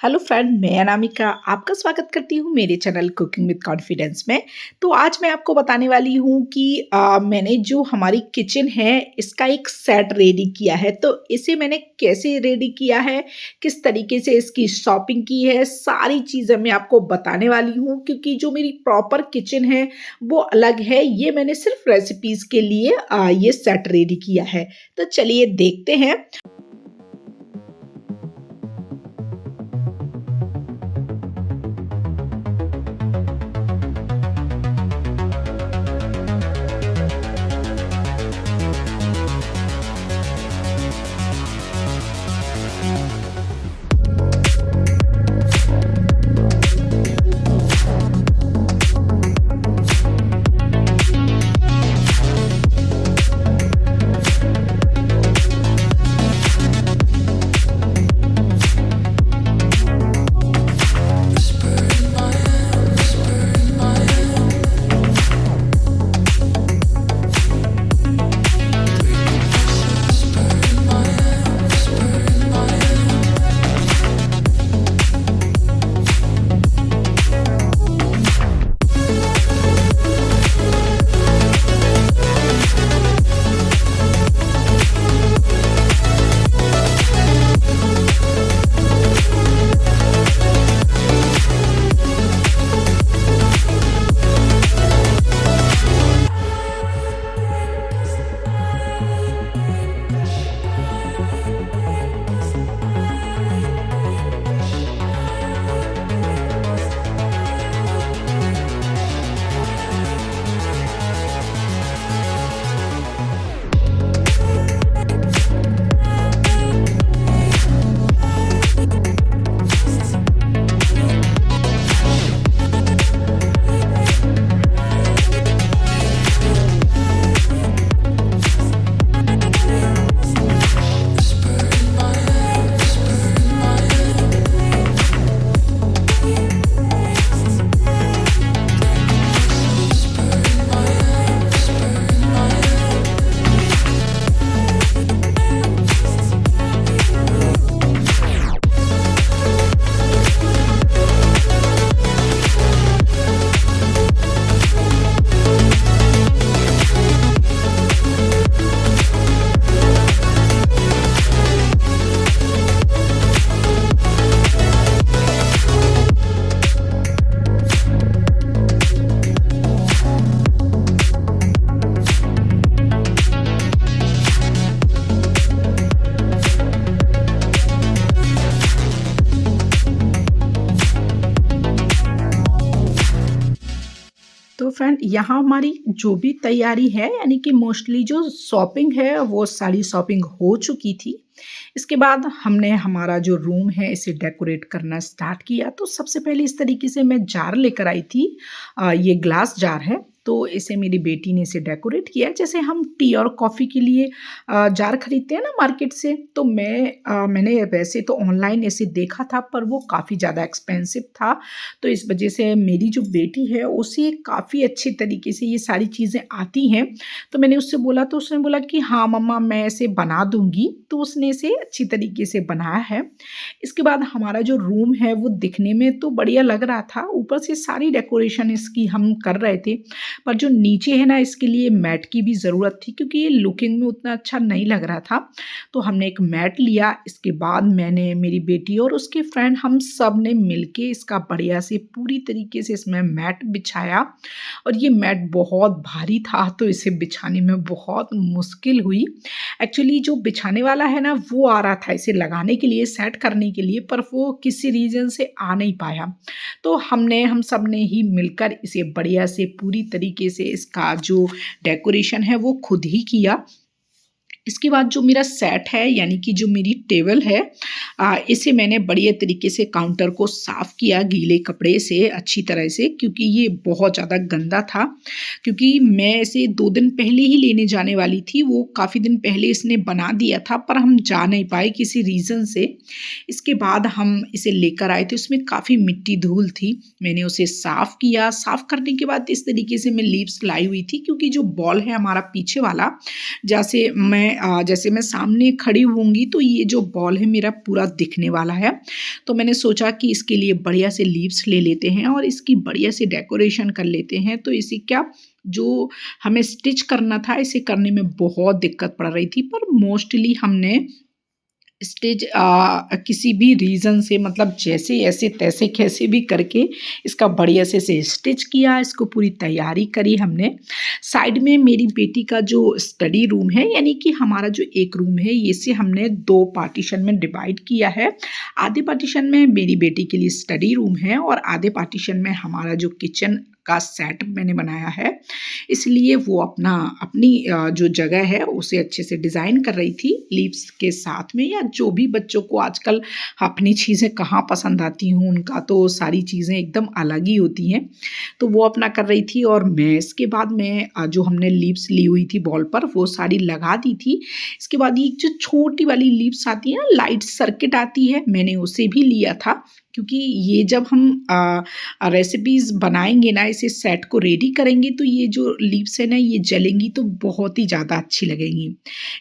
Hello friend, मैं अनामिका आपका स्वागत करती हूँ मेरे चैनल कुकिंग विद कॉन्फिडेंस में। तो आज मैं आपको बताने वाली हूँ कि मैंने जो हमारी किचन है इसका एक सेट रेडी किया है। तो इसे मैंने कैसे रेडी किया है, किस तरीके से इसकी शॉपिंग की है, सारी चीज़ें मैं आपको बताने वाली हूँ क्योंकि जो मेरी प्रॉपर किचन है वो अलग है। ये मैंने सिर्फ रेसिपीज़ के लिए ये सेट रेडी किया है। तो चलिए देखते हैं। तो फ्रेंड, यहाँ हमारी जो भी तैयारी है यानी कि मोस्टली जो शॉपिंग है वो सारी शॉपिंग हो चुकी थी। इसके बाद हमने हमारा जो रूम है इसे डेकोरेट करना स्टार्ट किया। तो सबसे पहले इस तरीके से मैं जार लेकर आई थी। ये ग्लास जार है, तो इसे मेरी बेटी ने इसे डेकोरेट किया जैसे हम टी और कॉफ़ी के लिए जार खरीदते हैं ना मार्केट से। तो मैंने वैसे तो ऑनलाइन इसे देखा था पर वो काफ़ी ज़्यादा एक्सपेंसिव था। तो इस वजह से मेरी जो बेटी है उसे काफ़ी अच्छे तरीके से ये सारी चीज़ें आती हैं। तो मैंने उससे बोला तो उसने बोला कि हाँ मम्मा, मैं इसे बना दूँगी। तो उसने इसे अच्छी तरीके से बनाया है। इसके बाद हमारा जो रूम है वो दिखने में तो बढ़िया लग रहा था, ऊपर से सारी डेकोरेशन इसकी हम कर रहे थे। पर जो नीचे है ना, इसके लिए मैट की भी ज़रूरत थी क्योंकि ये लुकिंग में उतना अच्छा नहीं लग रहा था। तो हमने एक मैट लिया। इसके बाद मैंने, मेरी बेटी और उसके फ्रेंड, हम सब ने मिलके इसका बढ़िया से पूरी तरीके से इसमें मैट बिछाया। और ये मैट बहुत भारी था तो इसे बिछाने में बहुत मुश्किल हुई। एक्चुअली जो बिछाने वाला है ना वो आ रहा था इसे लगाने के लिए, सेट करने के लिए, पर वो किसी रीज़न से आ नहीं पाया। तो हम सब ने ही मिलकर इसे बढ़िया से पूरी तरीके से इसका जो डेकोरेशन है वो खुद ही किया। इसके बाद जो मेरा सेट है यानी कि जो मेरी टेबल है, इसे मैंने बढ़िया तरीके से काउंटर को साफ़ किया गीले कपड़े से अच्छी तरह से, क्योंकि ये बहुत ज़्यादा गंदा था। क्योंकि मैं इसे 2 दिन पहले ही लेने जाने वाली थी, वो काफ़ी दिन पहले इसने बना दिया था पर हम जा नहीं पाए किसी रीज़न से। इसके बाद हम इसे लेकर आए थे, उसमें काफ़ी मिट्टी धूल थी। मैंने उसे साफ़ किया। साफ़ करने के बाद इस तरीके से मैं लीव्स लाई हुई थी, क्योंकि जो बॉल है हमारा पीछे वाला, जैसे मैं जैसे मैं सामने खड़ी होंगी तो ये जो बॉल है मेरा पूरा दिखने वाला है। तो मैंने सोचा कि इसके लिए बढ़िया से लीव्स ले लेते हैं और इसकी बढ़िया से डेकोरेशन कर लेते हैं। तो इसे क्या जो हमें स्टिच करना था, इसे करने में बहुत दिक्कत पड़ रही थी, पर मोस्टली हमने स्टेज किसी भी रीज़न से मतलब जैसे ऐसे तैसे कैसे भी करके इसका बढ़िया से स्टिच किया, इसको पूरी तैयारी करी हमने। साइड में मेरी बेटी का जो स्टडी रूम है, यानी कि हमारा जो एक रूम है, इसे हमने 2 पार्टीशन में डिवाइड किया है। आधे पार्टीशन में मेरी बेटी के लिए स्टडी रूम है और आधे पार्टीशन में हमारा जो किचन का सेट मैंने बनाया है। इसलिए वो अपनी जो जगह है उसे अच्छे से डिज़ाइन कर रही थी लीव्स के साथ में, या जो भी बच्चों को आजकल अपनी चीज़ें कहाँ पसंद आती हैं, उनका तो सारी चीज़ें एकदम अलग ही होती हैं। तो वो अपना कर रही थी और मैं इसके बाद में जो हमने लीव्स ली हुई थी बॉल पर वो सारी लगा दी थी। इसके बाद ये जो छोटी वाली लीव्स आती है ना, लाइट सर्किट आती है, मैंने उसे भी लिया था, क्योंकि ये जब हम रेसिपीज़ बनाएंगे ना, इसे सेट को रेडी करेंगे तो ये जो लीव्स है ना ये जलेंगी तो बहुत ही ज़्यादा अच्छी लगेंगी।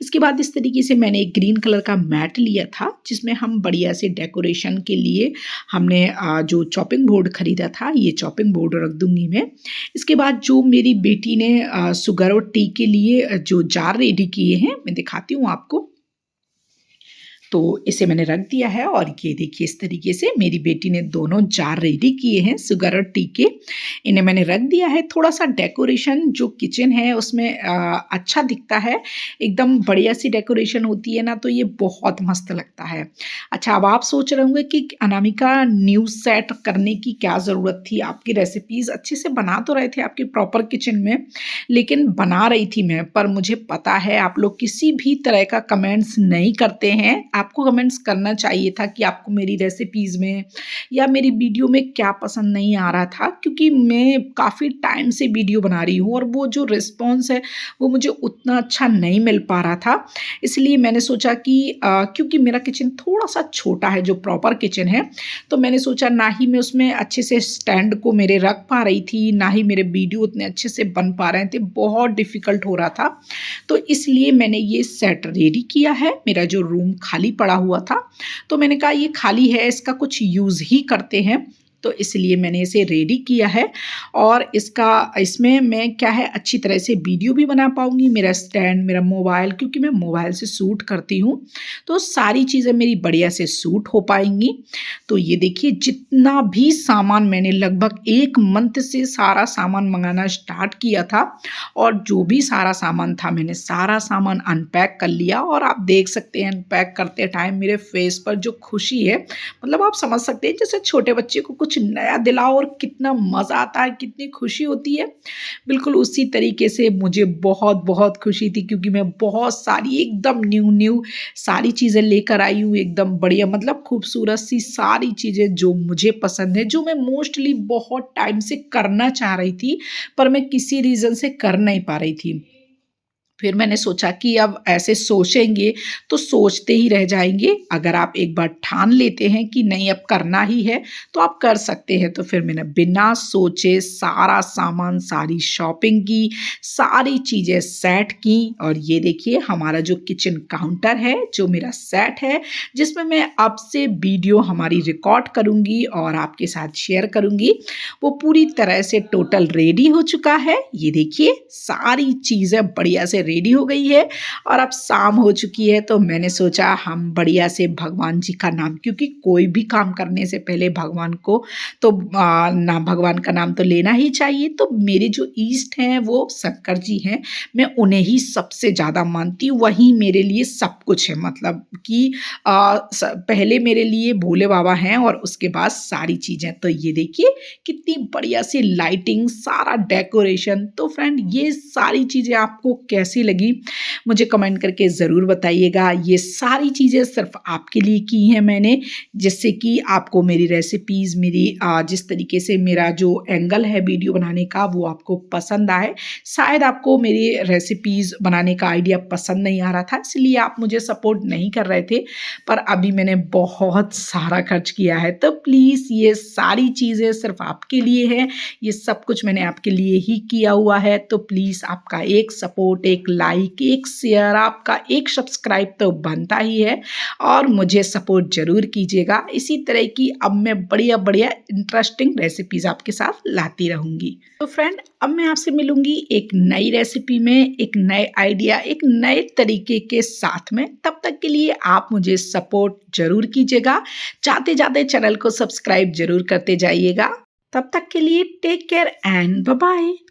इसके बाद इस तरीके से मैंने एक ग्रीन कलर का मैट लिया था जिसमें हम बढ़िया से डेकोरेशन के लिए हमने जो चॉपिंग बोर्ड खरीदा था, ये चॉपिंग बोर्ड रख दूंगी मैं। इसके बाद जो मेरी बेटी ने शुगर और टी के लिए जो जार रेडी किए हैं, मैं दिखाती हूँ आपको। तो इसे मैंने रख दिया है और ये देखिए इस तरीके से मेरी बेटी ने दोनों जार रेडी किए हैं शुगर और टी के, इन्हें मैंने रख दिया है। थोड़ा सा डेकोरेशन जो किचन है उसमें अच्छा दिखता है, एकदम बढ़िया सी डेकोरेशन होती है ना, तो ये बहुत मस्त लगता है। अच्छा, अब आप सोच रहे होंगे कि अनामिका न्यूज़ सेट करने की क्या ज़रूरत थी, आपकी रेसिपीज़ अच्छे से बना तो रहे थे आपके प्रॉपर किचन में, लेकिन बना रही थी मैं, पर मुझे पता है आप लोग किसी भी तरह का कमेंट्स नहीं करते हैं। आपको कमेंट्स करना चाहिए था कि आपको मेरी रेसिपीज़ में या मेरी वीडियो में क्या पसंद नहीं आ रहा था, क्योंकि मैं काफ़ी टाइम से वीडियो बना रही हूँ और वो जो रिस्पॉन्स है वो मुझे उतना अच्छा नहीं मिल पा रहा था। इसलिए मैंने सोचा कि क्योंकि मेरा किचन थोड़ा सा छोटा है जो प्रॉपर किचन है, तो मैंने सोचा ना ही मैं उसमें अच्छे से स्टैंड को मेरे रख पा रही थी, ना ही मेरे वीडियो उतने अच्छे से बन पा रहे थे, बहुत डिफ़िकल्ट हो रहा था। तो इसलिए मैंने ये सेट रेडी किया है। मेरा जो रूम खाली पड़ा हुआ था तो मैंने कहा ये खाली है, इसका कुछ यूज़ ही करते हैं, तो इसलिए मैंने इसे रेडी किया है। और इसमें मैं क्या है अच्छी तरह से वीडियो भी बना पाऊँगी। मेरा स्टैंड, मेरा मोबाइल, क्योंकि मैं मोबाइल से शूट करती हूँ तो सारी चीज़ें मेरी बढ़िया से शूट हो पाएंगी। तो ये देखिए जितना भी सामान मैंने लगभग 1 मंथ से सारा सामान मंगाना स्टार्ट किया था और जो भी सारा सामान था मैंने सारा सामान अनपैक कर लिया। और आप देख सकते हैं अनपैक करते टाइम मेरे फेस पर जो खुशी है, मतलब आप समझ सकते हैं जैसे छोटे बच्चे को कुछ नया दिलाओ और कितना मज़ा आता है, कितनी खुशी होती है। बिल्कुल उसी तरीके से मुझे बहुत बहुत खुशी थी, क्योंकि मैं बहुत सारी एकदम न्यू सारी चीज़ें लेकर आई हूँ, एकदम बढ़िया, मतलब खूबसूरत सी सारी चीज़ें जो मुझे पसंद है, जो मैं मोस्टली बहुत टाइम से करना चाह रही थी पर मैं किसी रीज़न से कर नहीं पा रही थी। फिर मैंने सोचा कि अब ऐसे सोचेंगे तो सोचते ही रह जाएंगे। अगर आप एक बार ठान लेते हैं कि नहीं अब करना ही है तो आप कर सकते हैं। तो फिर मैंने बिना सोचे सारा सामान, सारी शॉपिंग की, सारी चीज़ें सेट की। और ये देखिए हमारा जो किचन काउंटर है, जो मेरा सेट है, जिसमें मैं अब से वीडियो हमारी रिकॉर्ड करूँगी और आपके साथ शेयर करूँगी, वो पूरी तरह से टोटल रेडी हो चुका है। ये देखिए सारी चीज़ें बढ़िया से रेडी हो गई है और अब शाम हो चुकी है। तो मैंने सोचा हम बढ़िया से भगवान जी का नाम, क्योंकि कोई भी काम करने से पहले भगवान को तो भगवान का नाम तो लेना ही चाहिए। तो मेरे जो ईष्ट हैं वो शंकर जी हैं, मैं उन्हें ही सबसे ज़्यादा मानती हूँ, वही मेरे लिए सब कुछ है। मतलब कि पहले मेरे लिए भोले बाबा हैं और उसके बाद सारी चीज़ें। तो ये देखिए कितनी बढ़िया सी लाइटिंग, सारा डेकोरेशन। तो फ्रेंड ये सारी चीज़ें आपको कैसी लगी मुझे कमेंट करके ज़रूर बताइएगा। ये सारी चीज़ें सिर्फ आपके लिए की हैं मैंने, जिससे कि आपको मेरी रेसिपीज़, मेरी जिस तरीके से मेरा जो एंगल है वीडियो बनाने का वो आपको पसंद आए। शायद आपको मेरी रेसिपीज़ बनाने का आइडिया पसंद नहीं आ रहा था, इसलिए आप मुझे सपोर्ट नहीं कर रहे थे, पर अभी मैंने बहुत सारा खर्च किया है। तो प्लीज़ ये सारी चीज़ें सिर्फ आपके लिए है, ये सब कुछ मैंने आपके लिए ही किया हुआ है। तो प्लीज़ आपका एक सपोर्ट, एक लाइक, एक शेयर, आपका एक सब्सक्राइब तो बनता ही है और मुझे सपोर्ट ज़रूर कीजिएगा। इसी तरह की अब मैं बढ़िया-बढ़िया इंटरेस्टिंग रेसिपीज़ आपके साथ लाती रहूँगी। तो फ्रेंड, अब मैं आपसे मिलूँगी एक नई रेसिपी में, एक नए आइडिया, एक नए तरीके के साथ में। तब तक के लिए आप मुझे सपोर्ट ज़रूर कीजिएगा। जाते-जाते चैनल को सब्सक्राइब ज़रूर करते जाइएगा। तब तक के लिए take care and bye bye.